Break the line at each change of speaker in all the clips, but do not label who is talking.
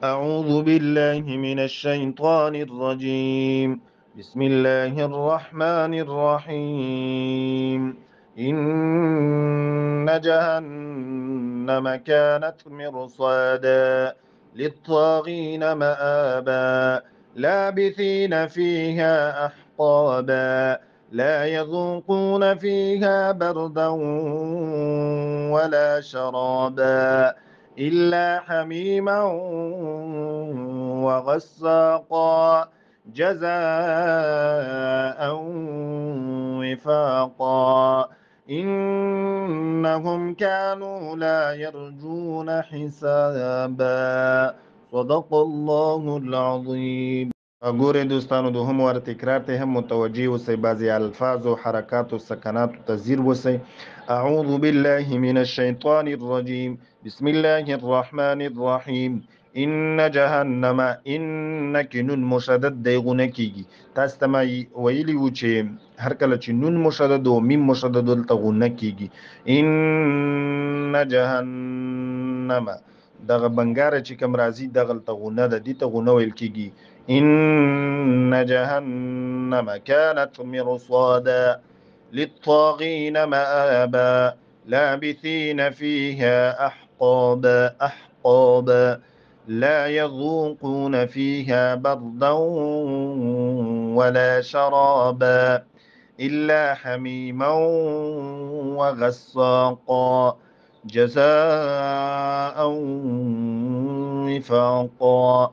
أعوذ بالله من الشيطان الرجيم. بسم الله الرحمن الرحيم. إن جهنم كانت مرصادا للطاغين مآبا لابثين فيها أحقابا لا يذوقون فيها بردا ولا شرابا إلا حميما وغساقا جزاء وفاقا إنهم كانوا لا يرجون حسابا. صدق الله العظيم. ګورې دوستانو دوهم وار تکرار ته هم متوجه اوسئ، بعضې الفاظ او حرکات او سکناتو ته ځیر اوسئ. اعوذ بالله من الشیطان الرجیم. بسم الله الرحمن الرحیم. ان جهنم، ان کې نون مشدد دی غونه کیږي. تاسو ته ما ویلي وو چې هر کله چې نون مشدد او میم مشدد دلته غونه کیږي. ان جهنم دغه بنګاره چې کوم راځي دغه غونه ده، دي ته غونه ویل کیږي. إن جهنم كانت مرصادا للطاغين مآبا لابثين فيها أحقابا لا يذوقون فيها بردا ولا شرابا إلا حميما وغساقا جزاء وفاقا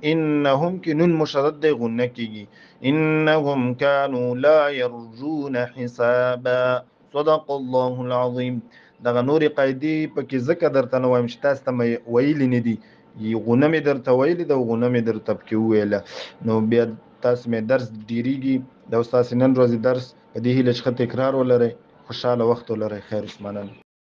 إنهم كنون مشدد غنكي إنهم كانوا لا يرجون حسابا. صدق الله العظيم. دغه نورې قاعدې پکې ځکه درته نه وایم چې تاسو ته مې ویلې نه دي، غونه مې درته ویلې ده او غونه مې درته پکې وویله، نو بیا تاسو مې درس ډیریږي. دا ستاسو نن ورځې درس په دې هیله چې ښه تکرار ولرئ، خوشحاله وخت ولرئ. خیر مننه.